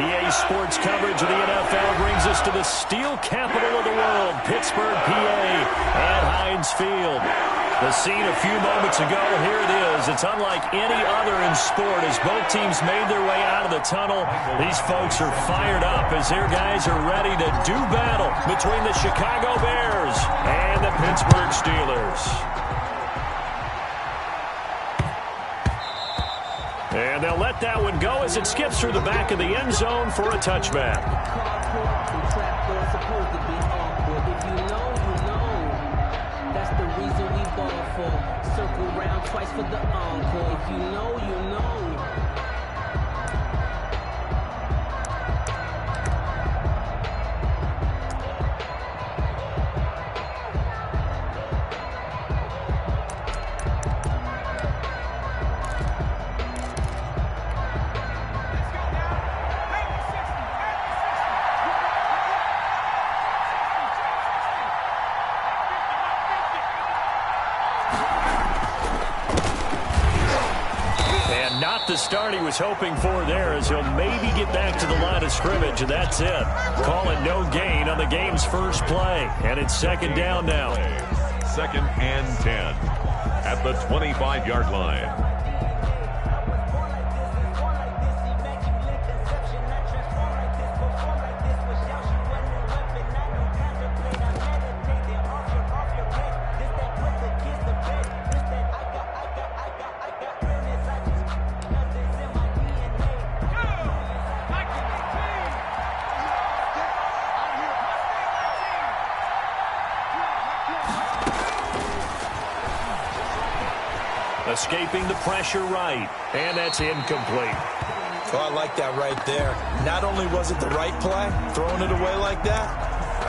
EA Sports coverage of the NFL brings us to the steel capital of the world, Pittsburgh, PA, at Heinz Field. The scene a few moments ago, here it is. It's unlike any other in sport as both teams made their way out of the tunnel. These folks are fired up as their guys are ready to do battle between the Chicago Bears and the Pittsburgh Steelers. And they'll let that one go as it skips through the back of the end zone for a touchback. Circle round twice for the encore. If you know, you know. The start he was hoping for there as he'll maybe get back to the line of scrimmage, and that's it. Call it no gain on the game's first play, and it's second down now. 2nd and 10 at the 25-yard line. Escaping the pressure right, and that's incomplete. Oh, I like that right there. Not only was it the right play, throwing it away like that,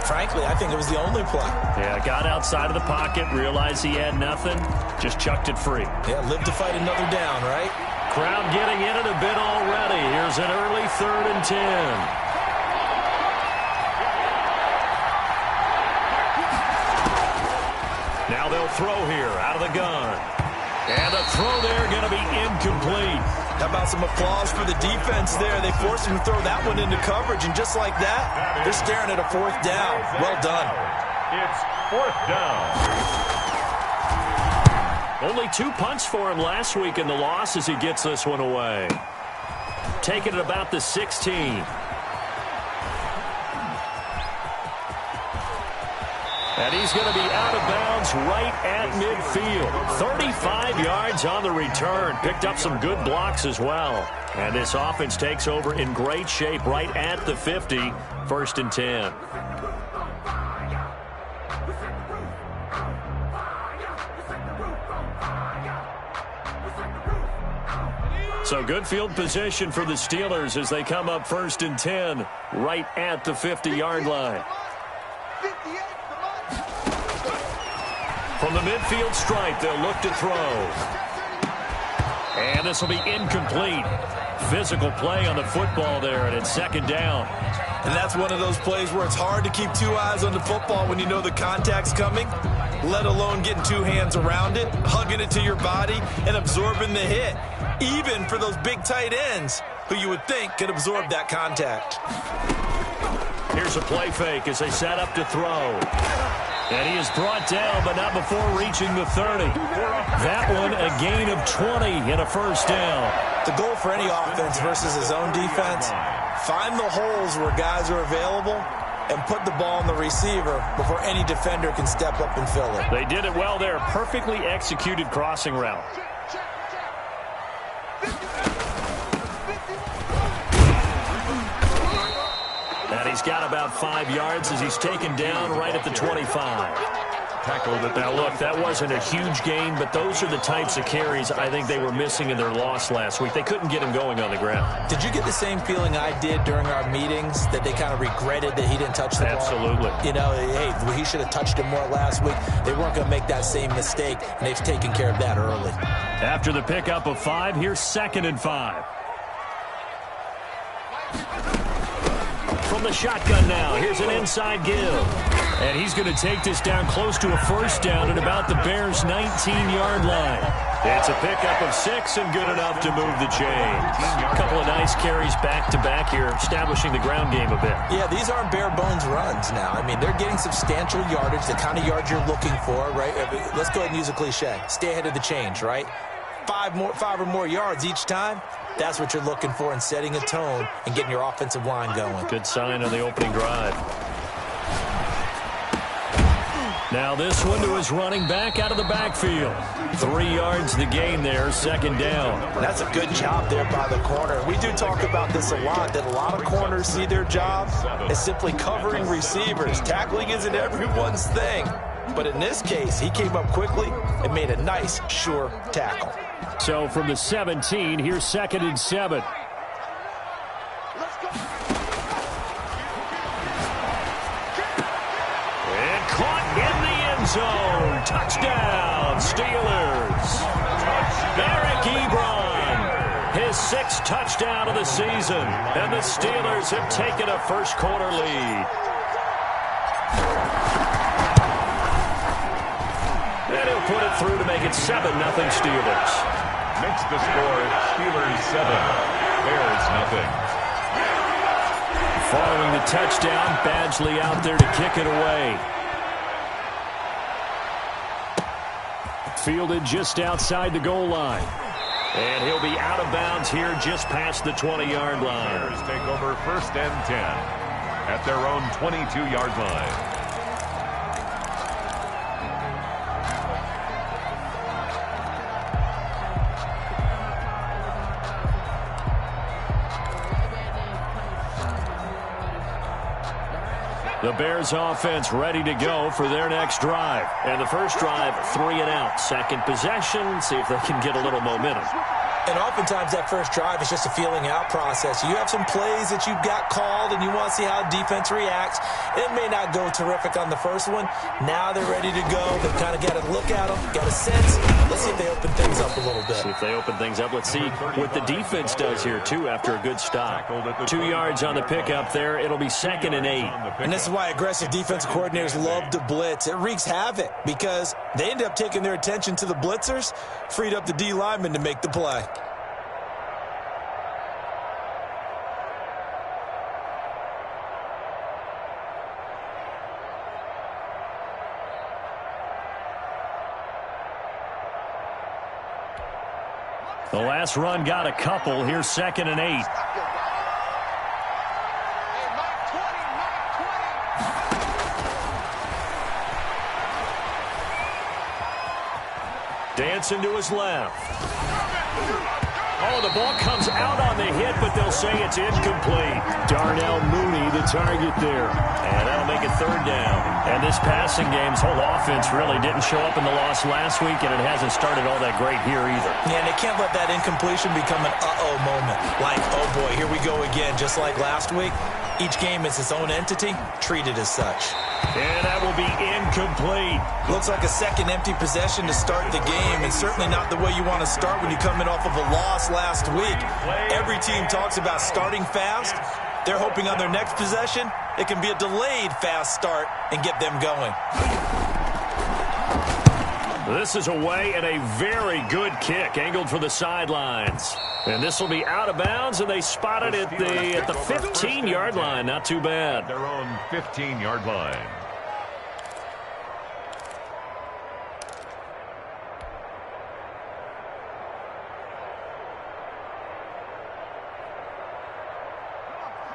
frankly, I think it was the only play. Yeah, got outside of the pocket, realized he had nothing, just chucked it free. Yeah, live to fight another down, right? Crowd getting in it a bit already. Here's an early 3rd and 10. Now they'll throw here out of the gun. And the throw there going to be incomplete. How about some applause for the defense there? They forced him to throw that one into coverage, and just like that, they're staring at a 4th down. Well done. It's 4th down. Only 2 punts for him last week in the loss as he gets this one away. Taking it about the 16. And he's going to be out of bounds right at midfield. 35 yards on the return. Picked up some good blocks as well. And this offense takes over in great shape right at the 50. 1st and 10. So good field position for the Steelers as they come up 1st and 10 right at the 50-yard line. From the midfield stripe, they'll look to throw. And this will be incomplete. Physical play on the football there, and it's 2nd down. And that's one of those plays where it's hard to keep 2 eyes on the football when you know the contact's coming, let alone getting 2 hands around it, hugging it to your body, and absorbing the hit, even for those big tight ends who you would think could absorb that contact. Here's a play fake as they set up to throw. And he is brought down, but not before reaching the 30. That one, a gain of 20 and a 1st down. The goal for any offense versus his own defense, find the holes where guys are available and put the ball in the receiver before any defender can step up and fill it. They did it well there. Perfectly executed crossing route. And he's got about 5 yards as he's taken down right at the 25. Now, look, that wasn't a huge gain, but those are the types of carries I think they were missing in their loss last week. They couldn't get him going on the ground. Did you get the same feeling I did during our meetings, that they kind of regretted that he didn't touch the ball? Absolutely. You know, hey, he should have touched it more last week. They weren't going to make that same mistake, and they've taken care of that early. After the pickup of 5, here's 2nd and 5. From the shotgun now, here's an inside give. And he's going to take this down close to a 1st down at about the Bears' 19-yard line. It's a pickup of 6 and good enough to move the chains. A couple of nice carries back-to-back here, establishing the ground game a bit. Yeah, these aren't bare-bones runs now. I mean, they're getting substantial yardage, the kind of yards you're looking for, right? Let's go ahead and use a cliche. Stay ahead of the change, right? 5 or more yards each time. That's what you're looking for in setting a tone and getting your offensive line going. Good sign on the opening drive. Now this one to his running back out of the backfield. 3 yards the gain there, second down. That's a good job there by the corner. We do talk about this a lot, that a lot of corners see their job as simply covering receivers. Tackling isn't everyone's thing. But in this case, he came up quickly and made a nice, sure tackle. So from the 17, here's 2nd and 7. Zone. Touchdown, Steelers. Eric Ebron, his 6th touchdown of the season, and the Steelers have taken a first-quarter lead. And he'll put it through to make it 7-0 Steelers. Makes the score Steelers 7, Bears nothing. Following the touchdown, Badgley out there to kick it away. Fielded just outside the goal line. And he'll be out of bounds here just past the 20-yard line. Bears take over 1st and 10 at their own 22-yard line. The Bears offense ready to go for their next drive. And the first drive, 3 and out. Second possession, see if they can get a little momentum. And oftentimes that first drive is just a feeling out process. You have some plays that you've got called and you want to see how defense reacts. It may not go terrific on the first one. Now they're ready to go. They've kind of got to look at them, got a sense. Let's see if they open things up a little bit. See if they open things up. Let's see what the defense does here, too, after a good stop. 2 yards on the pickup there. It'll be 2nd and 8. And this is why aggressive defensive coordinators love to blitz. It wreaks havoc because they end up taking their attention to the blitzers, freed up the D lineman to make the play. The last run got a couple. Here's 2nd and 8. Dancing to his left. Oh, the ball comes out on the hit, but they'll say it's incomplete. Darnell Mooney, the target there. And that'll make it 3rd down. And this passing game's whole offense really didn't show up in the loss last week, and it hasn't started all that great here either. Yeah, and they can't let that incompletion become an uh-oh moment. Like, oh boy, here we go again, just like last week. Each game is its own entity, treated as such. And that will be incomplete. Looks like a second empty possession to start the game, and certainly not the way you want to start when you're coming off of a loss last week. Every team talks about starting fast. They're hoping on their next possession, it can be a delayed fast start and get them going. This is away and a very good kick, angled for the sidelines. And this will be out of bounds, and they spot it at the 15-yard line. Not too bad. Their own 15-yard line.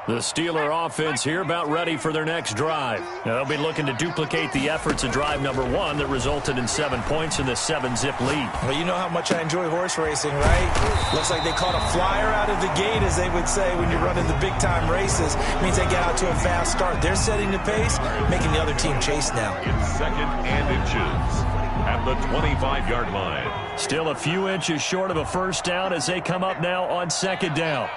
The Steeler offense here about ready for their next drive. Now, they'll be looking to duplicate the efforts of drive number 1 that resulted in 7 points in the 7-zip lead. Well, you know how much I enjoy horse racing, right? Looks like they caught a flyer out of the gate, as they would say when you're running the big-time races. It means they get out to a fast start. They're setting the pace, making the other team chase now. It's 2nd and inches at the 25-yard line. Still a few inches short of a first down as they come up now on 2nd down.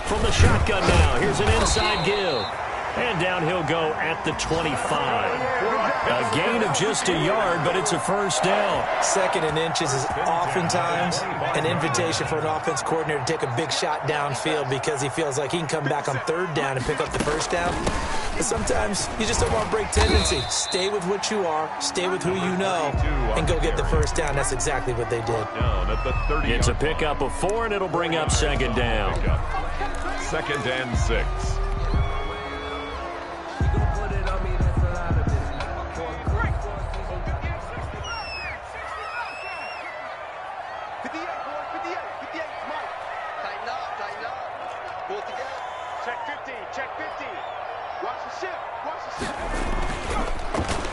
From the shotgun now, here's an inside give. And down he'll go at the 25. A gain of just a yard, but it's a first down. 2nd and inches is oftentimes an invitation for an offense coordinator to take a big shot downfield because he feels like he can come back on 3rd down and pick up the first down. Sometimes you just don't want to break tendency. Stay with what you are, stay with who you know, and go get the first down. That's exactly what they did. It's a pickup of 4, and it'll bring up second down. 2nd and 6.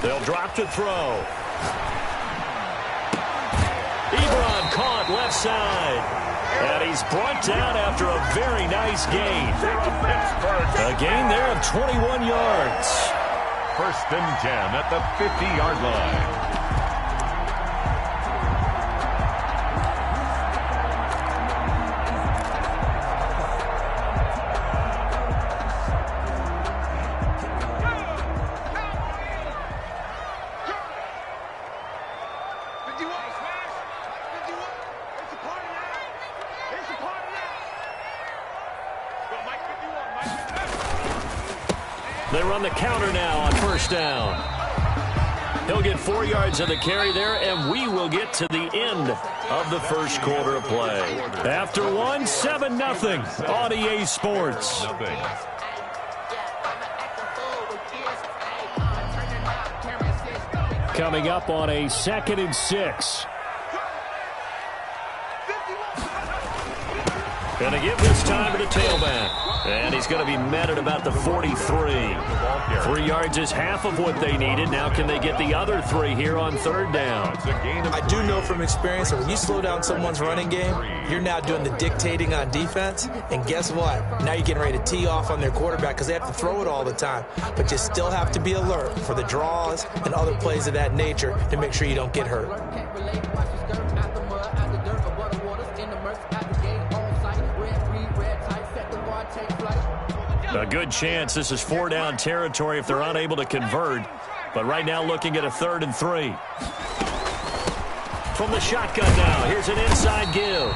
They'll drop to throw. Ebron caught left side. And he's brought down after a very nice gain. A gain there of 21 yards. 1st and 10 at the 50-yard line. They run the counter now on 1st down. He'll get 4 yards of the carry there, and we will get to the end of the first quarter of play. After 1, 7-0 on EA Sports. Coming up on a 2nd and 6. Going to give this time to the tailback. And he's going to be met at about the 43. 3 yards is half of what they needed. Now can they get the other 3 here on 3rd down? I do know from experience that when you slow down someone's running game, you're now doing the dictating on defense. And guess what? Now you're getting ready to tee off on their quarterback because they have to throw it all the time. But you still have to be alert for the draws and other plays of that nature to make sure you don't get hurt. A good chance this is 4-down territory if they're unable to convert. But right now looking at a 3rd and 3. From the shotgun now, here's an inside give.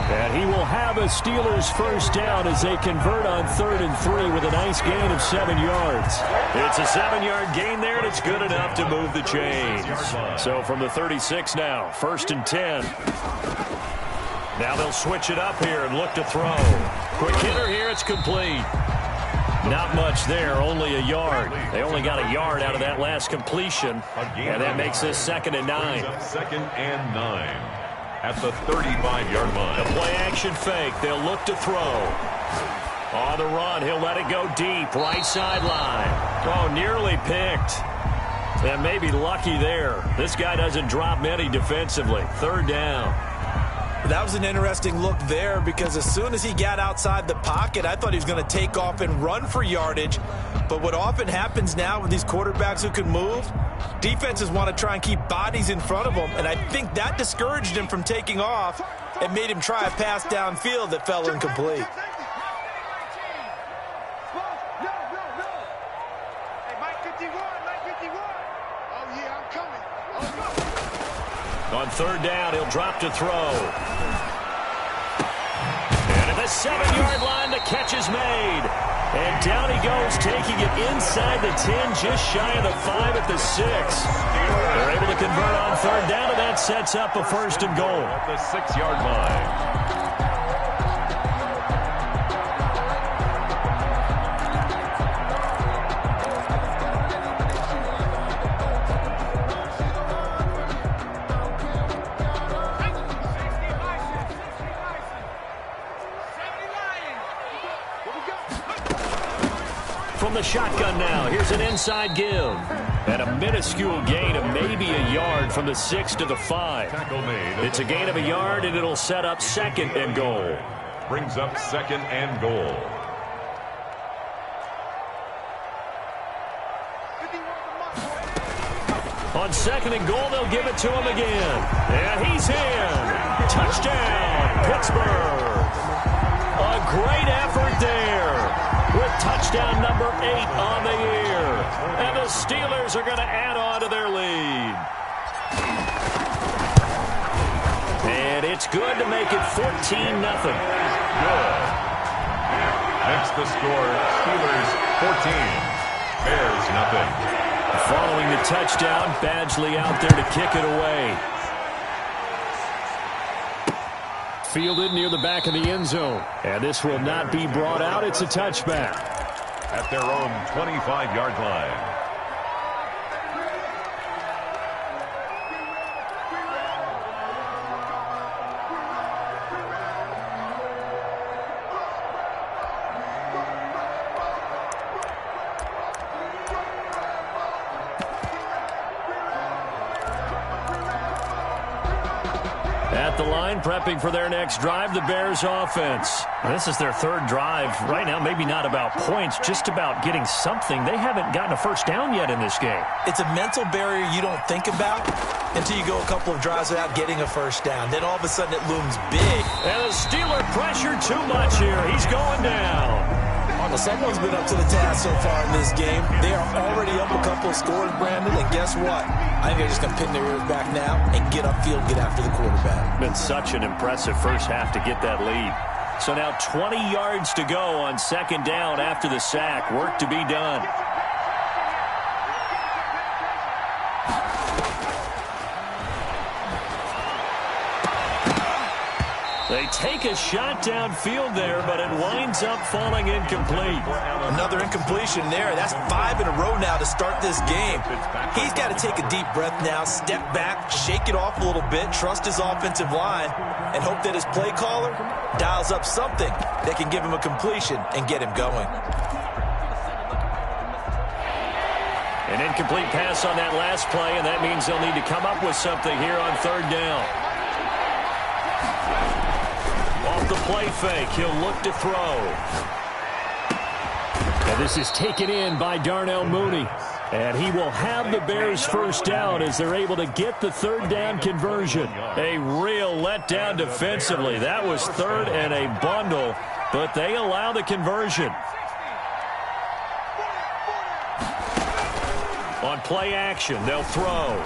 And he will have a Steelers first down as they convert on 3rd and 3 with a nice gain of 7 yards. It's a 7-yard gain there, and it's good enough to move the chains. So from the 36 now, 1st and 10. Now they'll switch it up here and look to throw. Quick hitter here, it's complete. Not much there, only a yard. They only got a yard out of that last completion, and that makes this 2nd and 9. 2nd and 9 at the 35-yard line. A play-action fake. They'll look to throw. On the run, he'll let it go deep, right sideline. Oh, nearly picked. And maybe lucky there. This guy doesn't drop many defensively. 3rd down. That was an interesting look there because as soon as he got outside the pocket, I thought he was going to take off and run for yardage. But what often happens now with these quarterbacks who can move, defenses want to try and keep bodies in front of them. And I think that discouraged him from taking off and made him try a pass downfield that fell incomplete. On 3rd down, he'll drop to throw. And at the 7-yard line, the catch is made. And down he goes, taking it inside the 10, just shy of the 5 at the 6. They're able to convert on 3rd down, and that sets up a 1st and goal. At the 6-yard line. From the shotgun now, here's an inside give. And a minuscule gain of maybe a yard from the 6 to the 5. It's a gain of a yard, and it'll set up 2nd and goal. Brings up 2nd and goal. On 2nd and goal, they'll give it to him again. And he's in. Touchdown, Pittsburgh. A great effort there. With touchdown number 8 on the year. And the Steelers are going to add on to their lead. And it's good to make it 14-0. Good. Next the score, Steelers 14. Following the touchdown, Badgley out there to kick it away. Fielded near the back of the end zone. And this will not be brought out. It's a touchback. At their own 25-yard line. At the line, prepping for their next drive, the Bears offense. This is their third drive. Right now, maybe not about points, just about getting something. They haven't gotten a first down yet in this game. It's a mental barrier you don't think about until you go a couple of drives without getting a first down. Then all of a sudden it looms big. And the Steeler pressure too much here. He's going down. Well, someone's been up to the task so far in this game. They are already up a couple of scores, Brandon, and guess what? I think they're just going to pin their ears back now and get upfield, get after the quarterback. Been such an impressive first half to get that lead. So now 20 yards to go on second down after the sack. Work to be done. They take a shot downfield there, but it winds up falling incomplete. Another incompletion there. That's 5 in a row now to start this game. He's got to take a deep breath now, step back, shake it off a little bit, trust his offensive line, and hope that his play caller dials up something that can give him a completion and get him going. An incomplete pass on that last play, and that means they'll need to come up with something here on third down. Off the play fake, he'll look to throw. And this is taken in by Darnell Mooney. And he will have the Bears first down as they're able to get the third down conversion. A real letdown defensively. That was third and a bundle, but they allow the conversion. On play action, they'll throw.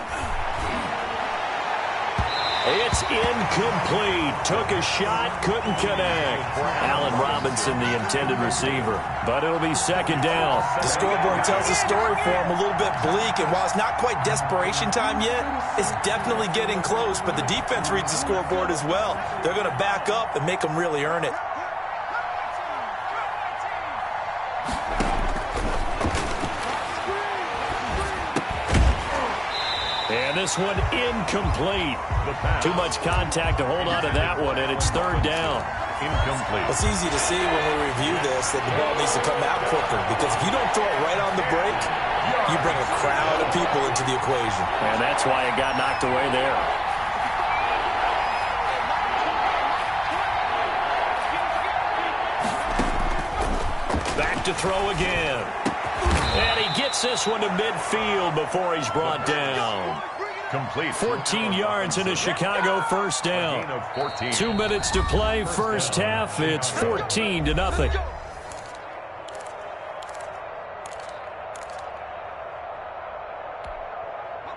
It's incomplete. Took a shot, couldn't connect. Allen Robinson, the intended receiver. But it'll be second down. The scoreboard tells a story for him, a little bit bleak. And while it's not quite desperation time yet, it's definitely getting close. But the defense reads the scoreboard as well. They're going to back up and make them really earn it. And this one incomplete. Too much contact to hold on to that one, and it's third down. Incomplete. It's easy to see when we review this that the ball needs to come out quicker, because if you don't throw it right on the break, you bring a crowd of people into the equation. And that's why it got knocked away there. Back to throw again. And he gets this one to midfield before he's brought down. Complete. 14 yards in a Chicago first down. 2 minutes to play first half. It's 14-0.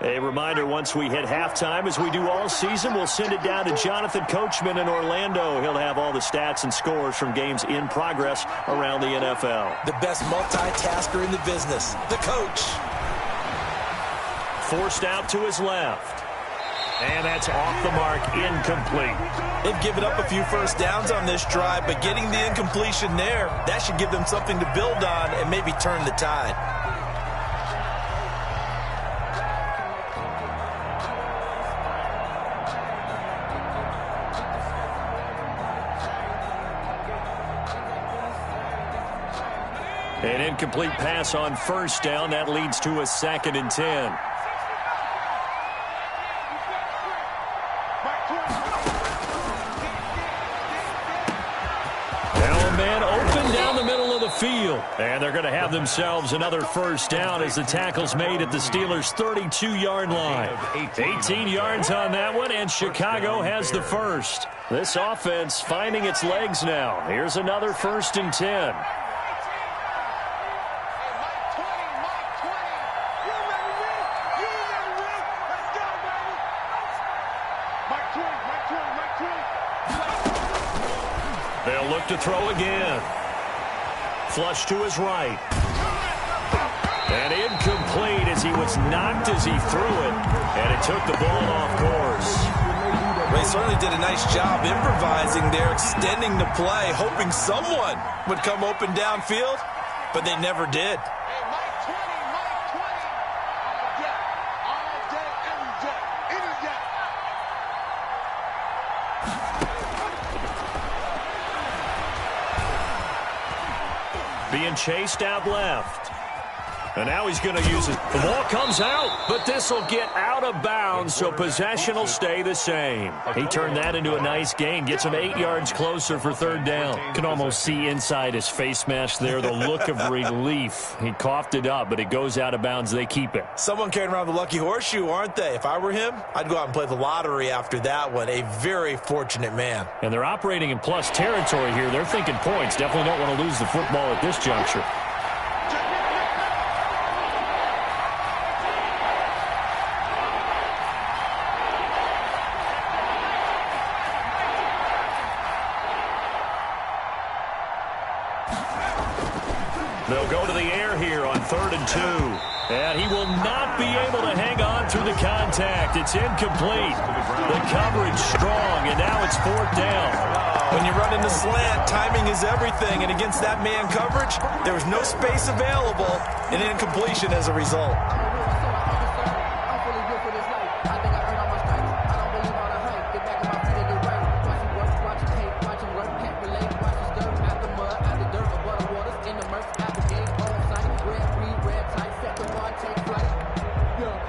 A reminder, once we hit halftime, as we do all season, we'll send it down to Jonathan Coachman in Orlando. He'll have all the stats and scores from games in progress around the NFL. The best multitasker in the business, the coach. Forced out to his left. And that's off the mark, incomplete. They've given up a few first downs on this drive, but getting the incompletion there, that should give them something to build on and maybe turn the tide. An incomplete pass on first down. That leads to a 2nd and 10. Now a man open down the middle of the field. And they're going to have themselves another first down as the tackle's made at the Steelers' 32-yard line. 18 yards on that one, and Chicago has the first. This offense finding its legs now. Here's another 1st and 10. They'll look to throw again. Flush to his right. And incomplete. he was knocked as he threw it, and it took the ball off course. They certainly did a nice job improvising there, extending the play, hoping someone would come open downfield, but they never did. Being chased out left. And now he's going to use it. The ball comes out, but this will get out of bounds, so possession will stay the same. He turned that into a nice gain, gets him 8 yards closer for third down. Can almost see inside his face mask there the look of relief. He coughed it up, but it goes out of bounds. They keep it. Someone carrying around the lucky horseshoe, aren't they? If I were him, I'd go out and play the lottery after that one. A very fortunate man. And they're operating in plus territory here. They're thinking points. Definitely don't want to lose the football at this juncture. They'll go to the air here on 3rd and 2. And he will not be able to hang on through the contact. It's incomplete. The coverage strong, and now it's 4th down. When you run in the slant, timing is everything. And against that man coverage, there was no space available, and incompletion as a result.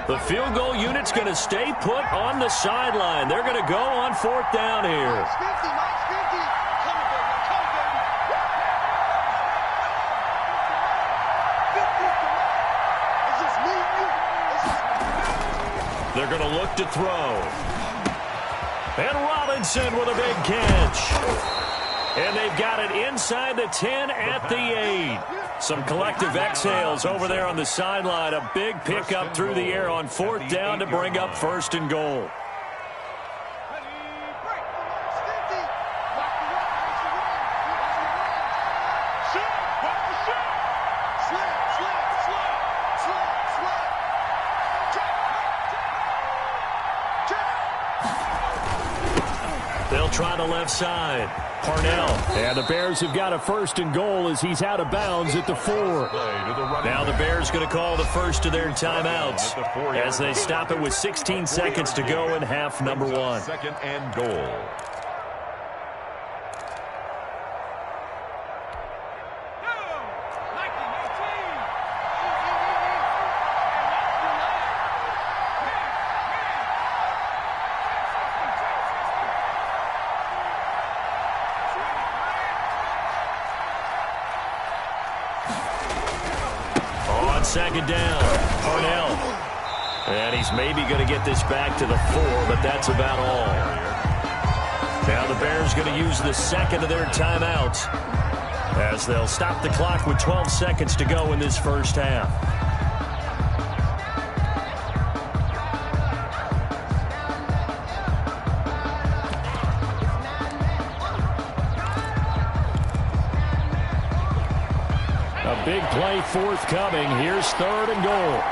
The field goal unit's going to stay put on the sideline. They're going to go on 4th down here. They're going to look to throw. And Robinson with a big catch. And they've got it inside the 10 at the 8. Some collective exhales over there on the sideline. A big pickup through the air on 4th down to bring up 1st and goal. They'll try the left side. Parnell. And the Bears have got a 1st and goal as he's out of bounds at the 4. Now the Bears going to call the first of their timeouts as they stop it with 16 seconds to go in half number 1. 2nd and goal. On 2nd down, Parnell. And he's maybe going to get this back to the 4, but that's about all. Now the Bears going to use the 2nd of their timeouts as they'll stop the clock with 12 seconds to go in this first half. A big play forthcoming. Here's 3rd and goal.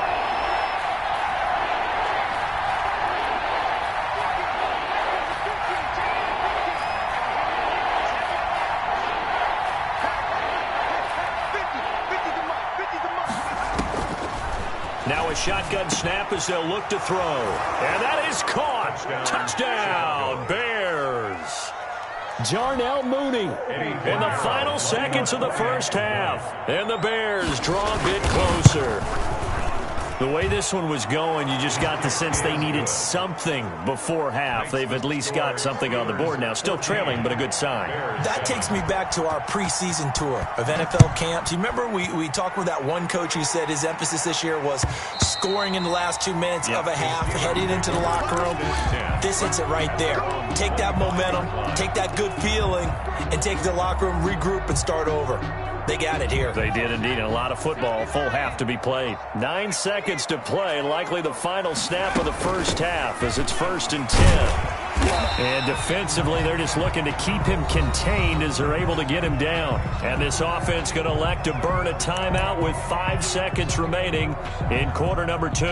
Now a shotgun snap as they'll look to throw. And that is caught. Touchdown, Bears. Jarnell Mooney in the final seconds of the first half. And the Bears draw a bit closer. The way this one was going, you just got the sense they needed something before half. They've at least got something on the board now. Still trailing, but a good sign. That takes me back to our preseason tour of NFL camps. You remember we talked with that one coach who said his emphasis this year was scoring in the last 2 minutes of a half, heading into the locker room. This hits it right there. Take that momentum, take that good feeling, and take the locker room, regroup, and start over. They got it here. They did indeed. A lot of football. Full half to be played. 9 seconds to play. Likely the final snap of the first half as it's 1st and 10. And defensively, they're just looking to keep him contained as they're able to get him down. And this offense going to elect to burn a timeout with 5 seconds remaining in quarter number 2.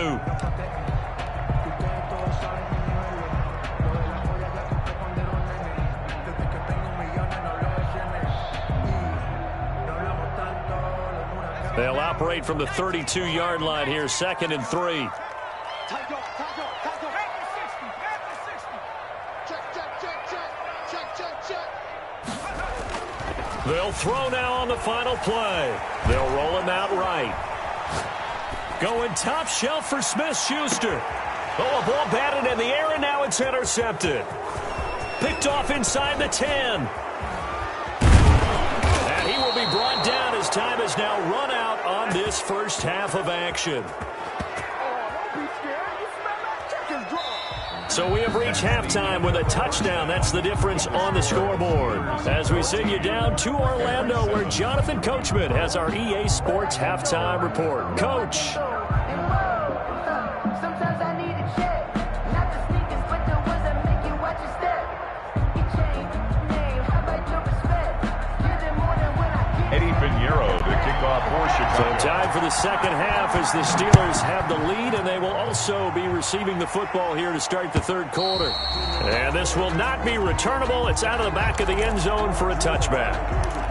They'll operate from the 32-yard line here, 2nd and 3. They'll throw now on the final play. They'll roll him out right. Going top shelf for Smith-Schuster. Oh, a ball batted in the air, and now it's intercepted. Picked off inside the 10. And he will be brought down as time has now run out on this first half of action. So we have reached halftime with a touchdown. That's the difference on the scoreboard. As we send you down to Orlando, where Jonathan Coachman has our EA Sports halftime report. Coach. So time for the second half as the Steelers have the lead, and they will also be receiving the football here to start the third quarter. And this will not be returnable. It's out of the back of the end zone for a touchback.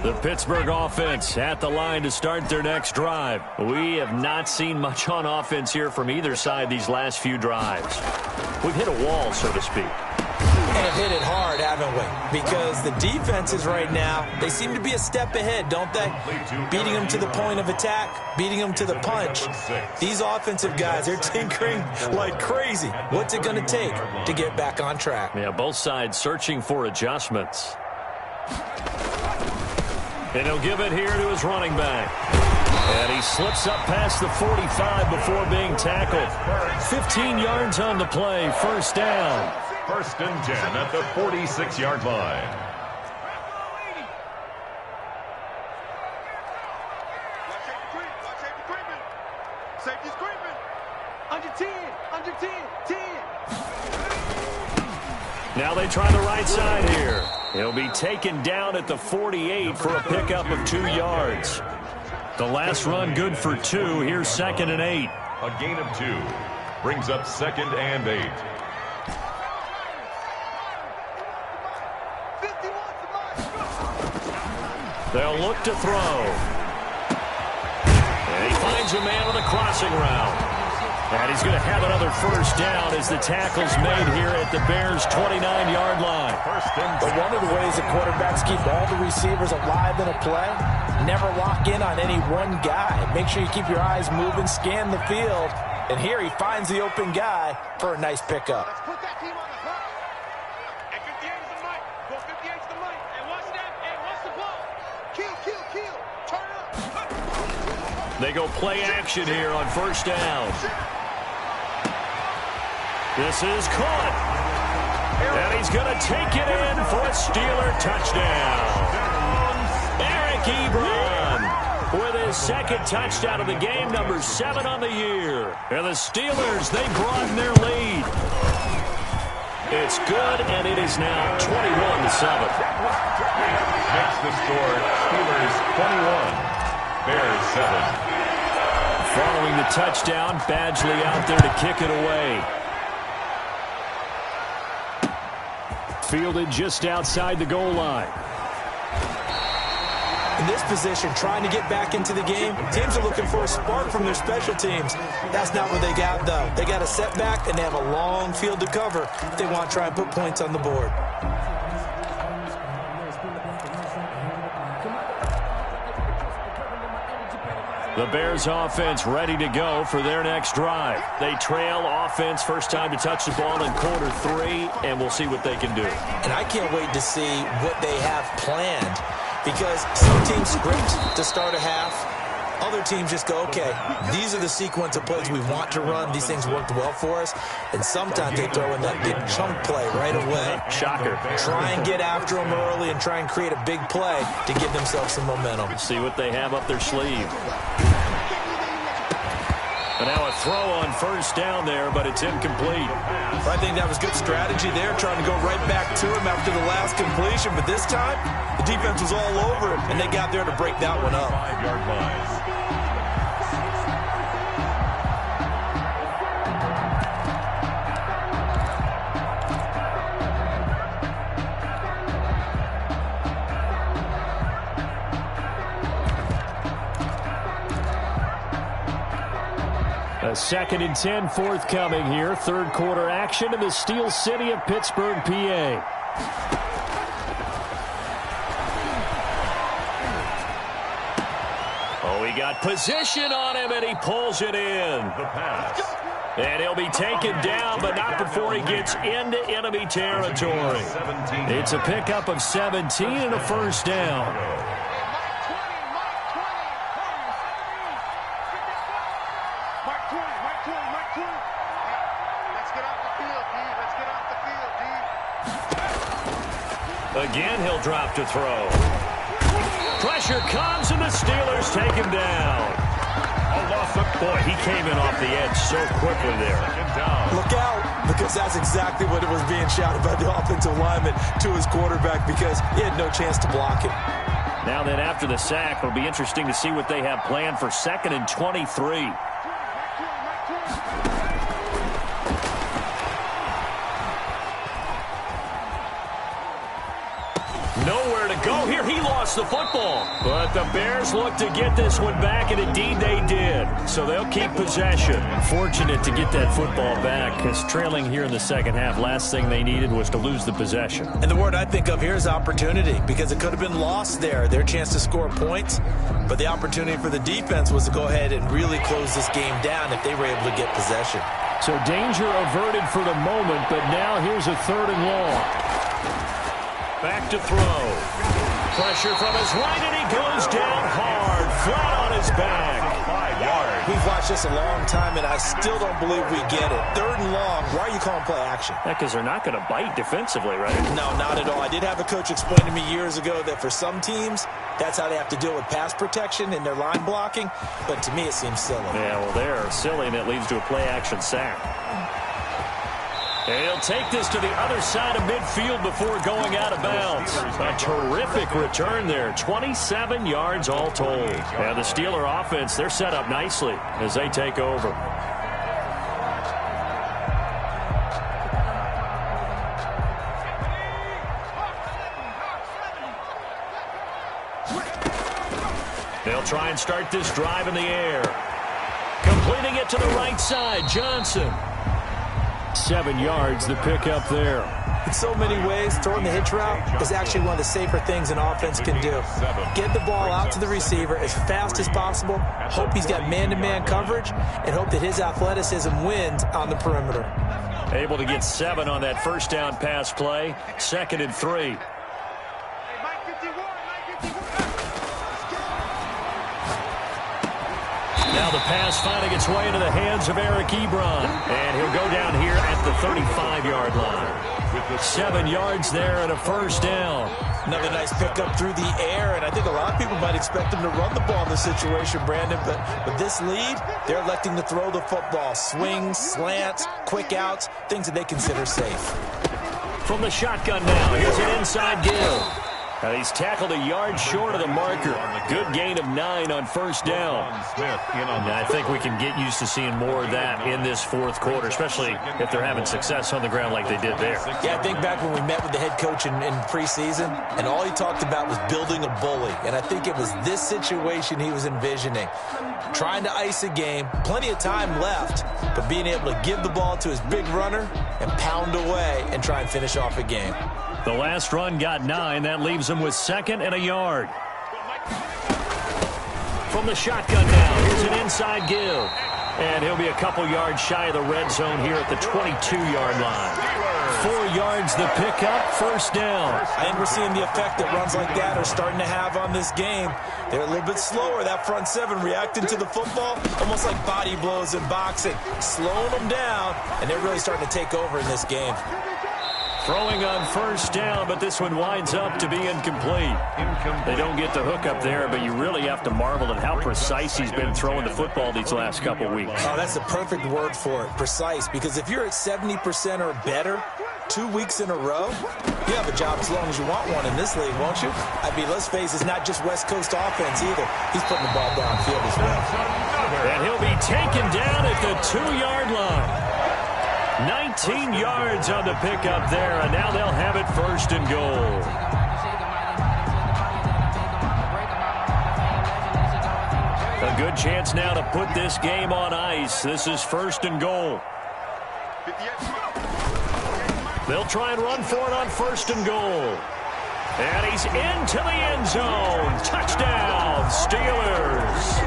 The Pittsburgh offense at the line to start their next drive. We have not seen much on offense here from either side these last few drives. We've hit a wall, so to speak. And hit it hard, haven't we? Because the defenses right now, they seem to be a step ahead, don't they? Beating them to the point of attack, beating them to the punch. These offensive guys, they're tinkering like crazy. What's it going to take to get back on track? Yeah, both sides searching for adjustments. And he'll give it here to his running back. And he slips up past the 45 before being tackled. 15 yards on the play, first down. 1st and 10 at the 46-yard line. Safety's creeping. Under 10, under 10, 10. Now they try the right side here. He'll be taken down at the 48 for a pickup of 2 yards. The last run good for 2. Here's 2nd and 8. A gain of 2 brings up 2nd and 8. They'll look to throw. And he finds a man on the crossing route. And he's going to have another first down as the tackle's made here at the Bears' 29-yard line. But one of the ways that quarterbacks keep all the receivers alive in a play, never lock in on any one guy. Make sure you keep your eyes moving, scan the field. And here he finds the open guy for a nice pickup. Let's put that team on the hook. And 58 is the mic. Go 58 is the mic. And watch that. And watch the ball. Kill, kill, kill. Turn up. They go play action here on first down. This is caught. And he's going to take it in for a Steeler touchdown. Eric Ebron with his 2nd touchdown of the game, number 7 on the year. And the Steelers, they broaden their lead. It's good, and it is now 21-7. Makes the score Steelers 21, Bears 7. Following the touchdown, Badgley out there to kick it away. Fielded just outside the goal line. In this position, trying to get back into the game, teams are looking for a spark from their special teams. That's not what they got, though. They got a setback, and they have a long field to cover if they want to try and put points on the board. The Bears offense ready to go for their next drive. They trail offense, first time to touch the ball in quarter 3, and we'll see what they can do. And I can't wait to see what they have planned, because some teams script to start a half. other teams just go, okay, these are the sequence of plays we want to run. These things worked well for us. And sometimes they throw in that big chunk play right away. Shocker. Try and get after them early and try and create a big play to give themselves some momentum. See what they have up their sleeve. And now a throw on first down there, but it's incomplete. I think that was good strategy there, trying to go right back to him after the last completion. But this time, the defense was all over him, and they got there to break that one up. 5-yard line. A 2nd and 10 forthcoming here. Third quarter action in the Steel City of Pittsburgh, PA. Oh, he got position on him, and he pulls it in. The pass. And he'll be taken down, but not before he gets into enemy territory. It's a pickup of 17 and a first down. Again, he'll drop to throw. Pressure comes, and the Steelers take him down. Boy, he came in off the edge so quickly there. Look out, because that's exactly what it was being shouted by the offensive lineman to his quarterback, because he had no chance to block it. Now then, after the sack, it'll be interesting to see what they have planned for 2nd and 23. Nowhere to go here. He lost the football. But the Bears look to get this one back, and indeed they did. So they'll keep possession. Fortunate to get that football back, because trailing here in the second half, last thing they needed was to lose the possession. And the word I think of here is opportunity, because it could have been lost there, their chance to score points. But the opportunity for the defense was to go ahead and really close this game down if they were able to get possession. So danger averted for the moment, but now here's a 3rd and long. Back to throw. Pressure from his right, and he goes down hard, flat on his back. 5 yards. We've watched this a long time, and I still don't believe we get it. 3rd and long. Why are you calling play action? Yeah, because they're not going to bite defensively, right? No, not at all. I did have a coach explain to me years ago that for some teams, that's how they have to deal with pass protection and their line blocking. But to me, it seems silly. Yeah, well, they're silly, and it leads to a play-action sack. And he'll take this to the other side of midfield before going out of bounds. A terrific return there. 27 yards all told. Yeah, the Steeler offense, they're set up nicely as they take over. They'll try and start this drive in the air. Completing it to the right side, Johnson. 7 yards, the pickup there. In so many ways, throwing the hitch route is actually one of the safer things an offense can do. Get the ball out to the receiver as fast as possible, hope he's got man-to-man coverage, and hope that his athleticism wins on the perimeter. Able to get 7 on that first down pass play. 2nd and 3. Now the pass finding its way into the hands of Eric Ebron. And he'll go down here at the 35-yard line. 7 yards there and a first down. Another nice pickup through the air, and I think a lot of people might expect him to run the ball in this situation, Brandon, but with this lead, they're electing to throw the football. Swings, slants, quick outs, things that they consider safe. From the shotgun now, here's an inside give. And he's tackled a yard short of the marker. Good gain of 9 on first down. And I think we can get used to seeing more of that in this fourth quarter, especially if they're having success on the ground like they did there. Yeah, I think back when we met with the head coach in preseason, and all he talked about was building a bully. And I think it was this situation he was envisioning. Trying to ice a game, plenty of time left, but being able to give the ball to his big runner and pound away and try and finish off a game. The last run got 9. That leaves him with 2nd and a yard. From the shotgun now, here's an inside give. And he'll be a couple yards shy of the red zone here at the 22-yard line. 4 yards the pickup, first down. I think we're seeing the effect that runs like that are starting to have on this game. They're a little bit slower, that front seven, reacting to the football, almost like body blows in boxing, slowing them down, and they're really starting to take over in this game. Throwing on first down, but this one winds up to be incomplete. They don't get the hook up there, but you really have to marvel at how precise he's been throwing the football these last couple weeks. Oh, that's the perfect word for it, precise, because if you're at 70% or better 2 weeks in a row, you have a job as long as you want one in this league, won't you? I mean, let's face it, it's not just West Coast offense either. He's putting the ball downfield as well. And he'll be taken down at the 2-yard line. 19 yards on the pickup there, and now they'll have it first and goal. A good chance now to put this game on ice. This is first and goal. They'll try and run for it on first and goal. And he's into the end zone. Touchdown, Steelers.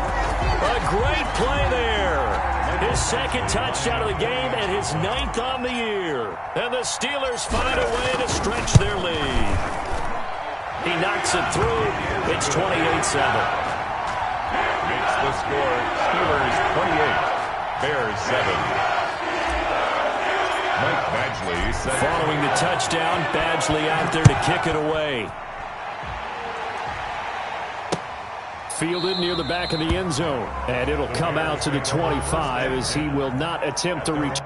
A great play there. His second touchdown of the game and his 9th on the year. And the Steelers find a way to stretch their lead. He knocks it through. It's 28-7. Makes the score Steelers 28, Bears 7. Mike Badgley set. Following the touchdown, Badgley out there to kick it away. Fielded near the back of the end zone. And it'll come out to the 25 as he will not attempt to reach.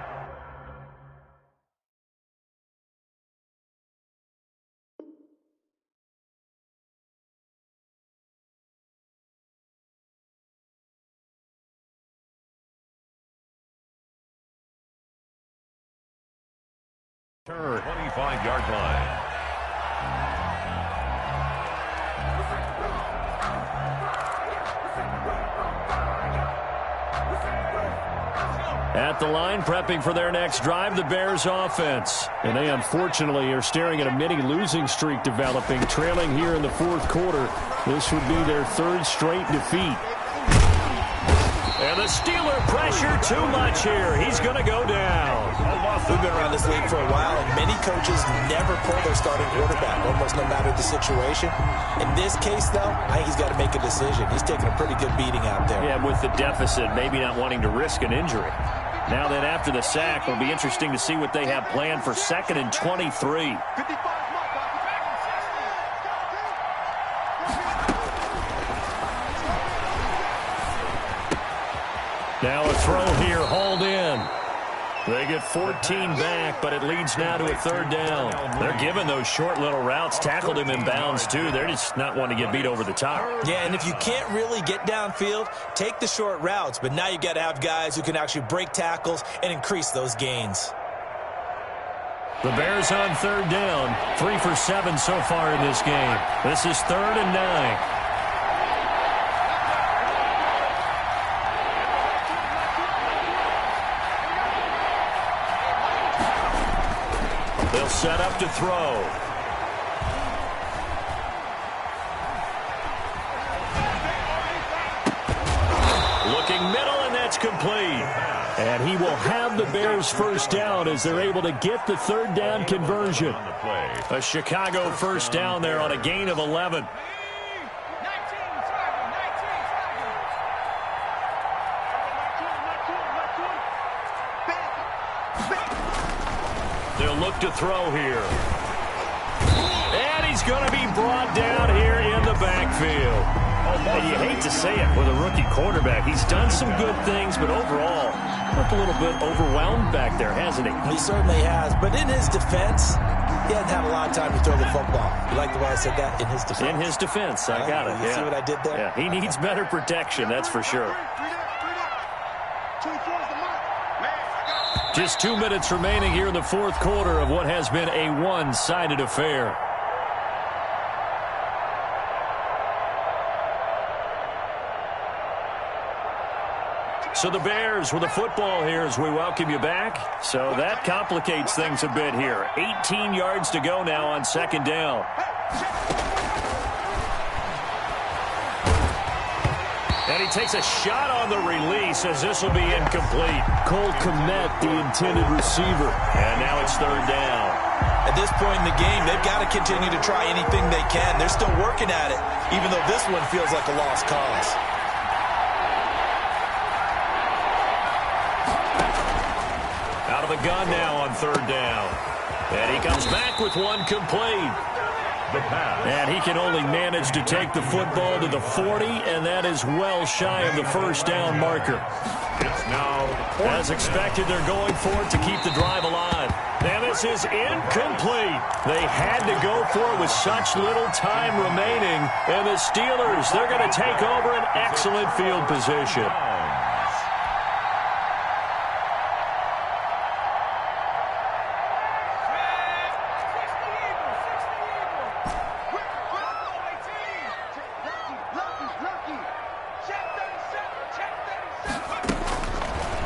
Turn 25-yard line. At the line, prepping for their next drive, the Bears offense. And they unfortunately are staring at a mini losing streak developing, trailing here in the fourth quarter. This would be their 3rd straight defeat. And the Steeler pressure too much here. He's going to go down. We've been around this league for a while, and many coaches never pull their starting quarterback, almost no matter the situation. In this case, though, I think he's got to make a decision. He's taking a pretty good beating out there. Yeah, with the deficit, maybe not wanting to risk an injury. Now then, after the sack, it'll be interesting to see what they have planned for 2nd and 23. Now a throw here, hauled in. They get 14 back, but it leads now to a 3rd down. They're giving those short little routes, tackled him in bounds too. They're just not wanting to get beat over the top. Yeah, and if you can't really get downfield, take the short routes. But now you got to have guys who can actually break tackles and increase those gains. The Bears on 3rd down, 3 for 7 so far in this game. This is 3rd and 9. They'll set up to throw. Looking middle, and that's complete. And he will have the Bears first down as they're able to get the 3rd down conversion. A Chicago first down there on a gain of 11. They'll look to throw here. And he's going to be brought down here in the backfield. And you hate to say it with a rookie quarterback. He's done some good things, but overall, looked a little bit overwhelmed back there, hasn't he? He certainly has. But in his defense, he hasn't had a lot of time to throw the football. You like the way I said that? In his defense. In his defense. I got it. You see what I did there? Yeah, he needs better protection, that's for sure. Just 2 minutes remaining here in the fourth quarter of what has been a one-sided affair. So the Bears with the football here as we welcome you back. So that complicates things a bit here. 18 yards to go now on 2nd down. And he takes a shot on the release as this will be incomplete. Cole Kmet, the intended receiver. And now it's third down. At this point in the game, they've got to continue to try anything they can. They're still working at it, even though this one feels like a lost cause. Out of the gun now on third down. And he comes back with one complete. The pass. And he can only manage to take the football to the 40, and that is well shy of the first down marker. It's now As expected, they're going for it to keep the drive alive. And this is incomplete. They had to go for it with such little time remaining. And the Steelers, they're going to take over an excellent field position.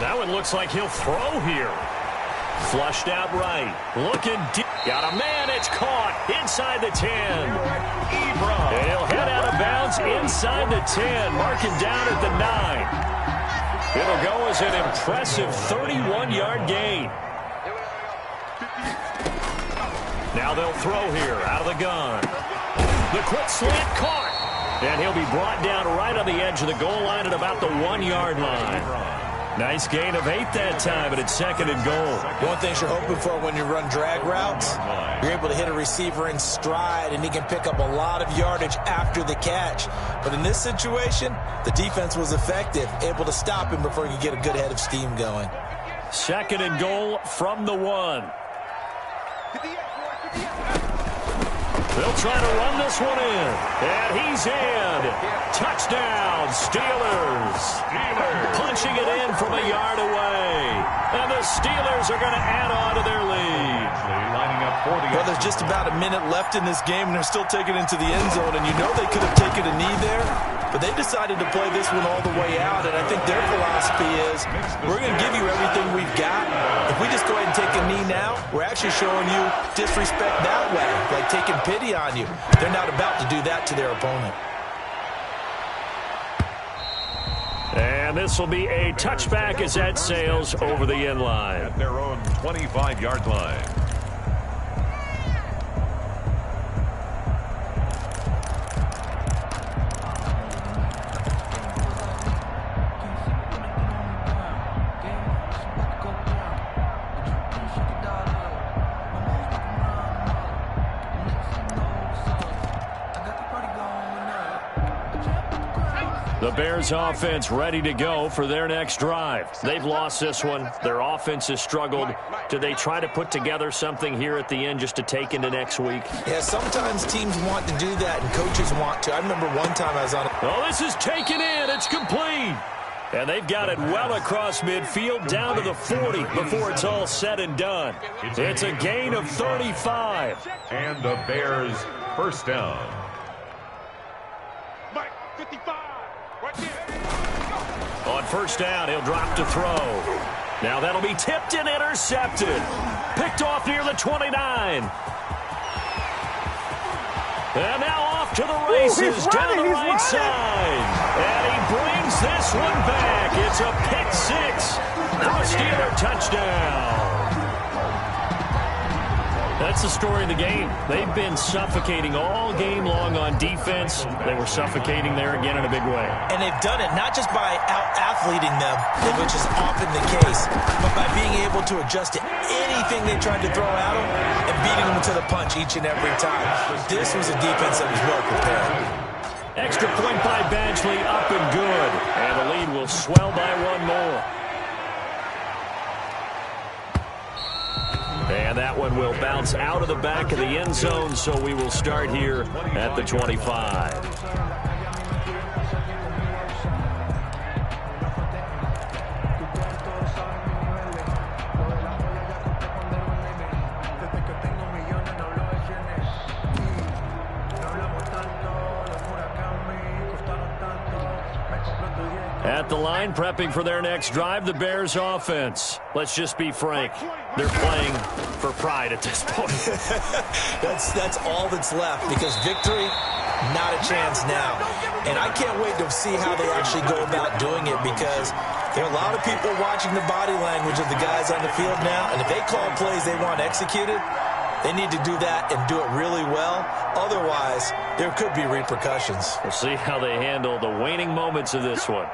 That one looks like he'll throw here. Flushed out right. Looking deep. Got a man. It's caught inside the 10. And he'll head out of bounds inside the 10. Marking down at the 9. It'll go as an impressive 31-yard gain. Now they'll throw here out of the gun. The quick slant caught. And he'll be brought down right on the edge of the goal line at about the 1-yard line. Nice gain of 8 that time, but it's second and goal. One thing you're hoping for when you run drag routes, you're able to hit a receiver in stride, and he can pick up a lot of yardage after the catch. But in this situation, the defense was effective, able to stop him before he could get a good head of steam going. Second and goal from the 1. They'll try to run this one in. And he's in. Touchdown, Steelers. Punching it in from a yard away. And the Steelers are going to add on to their lead. lining up for the Well, there's just about a minute left in this game, and they're still taking it into the end zone. And you know they could have taken a knee there, but they decided to play this one all the way out. And I think their philosophy is, we're going to give you everything we've got. If we just go ahead and take a knee now, we're actually showing you disrespect that way, like taking pity on you. They're not about to do that to their opponent. And this will be a touchback as that sails over the end line. At their own 25-yard line. The Bears offense ready to go for their next drive. They've lost this one. Their offense has struggled. Do they try to put together something here at the end just to take into next week? Yeah, sometimes teams want to do that, and coaches want to. I remember one time I was on it. Oh, this is taken in. It's complete. And they've got it well across midfield down to the 40 before it's all said and done. It's a gain of 35. And the Bears first down. Mike, 55. Right there. On first down, he'll drop to throw. Now that'll be tipped and intercepted. Picked off near the 29. And now off to the races down the right side. And he brings this one back. It's a pick six for a Steeler touchdown. That's the story of the game. They've been suffocating all game long on defense. They were suffocating there again in a big way. And they've done it not just by out-athleting them, which is often the case, but by being able to adjust to anything they tried to throw at them and beating them to the punch each and every time. This was a defense that was well prepared. Extra point by Badgley, up and good. And the lead will swell by one more. And that one will bounce out of the back of the end zone, so we will start here at the 25. At the line, prepping for their next drive, the Bears offense. Let's just be frank. They're playing for pride at this point. That's all that's left, because victory, not a chance now. And I can't wait to see how they actually go about doing it, because there are a lot of people watching the body language of the guys on the field now, and if they call plays they want executed, they need to do that and do it really well. Otherwise, there could be repercussions. We'll see how they handle the waning moments of this one.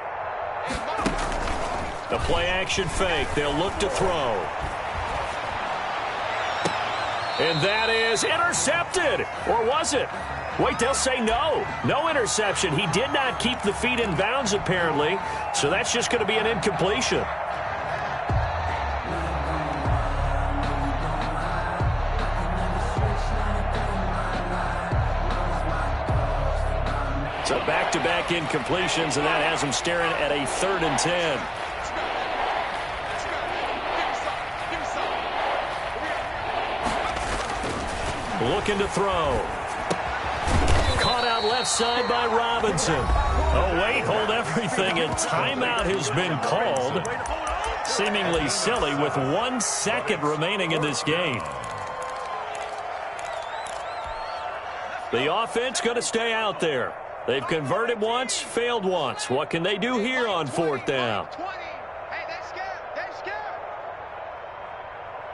The play-action fake. They'll look to throw. And that is intercepted. Or was it? Wait, they'll say no. No interception. He did not keep the feet in bounds, apparently. So that's just going to be an incompletion. So back-to-back incompletions, and that has him staring at a 3rd and 10. Looking to throw. Caught out left side by Robinson. Oh, wait, hold everything. A timeout has been called. Seemingly silly with 1 second remaining in this game. The offense going to stay out there. They've converted once, failed once. What can they do here on 4th down? Hey, they're scared. They're scared.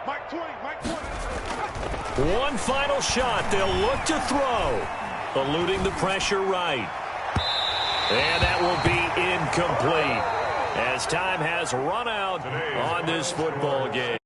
Mike 20, Mike 20. One final shot. They'll look to throw. Eluding the pressure right. And that will be incomplete, as time has run out on this football game.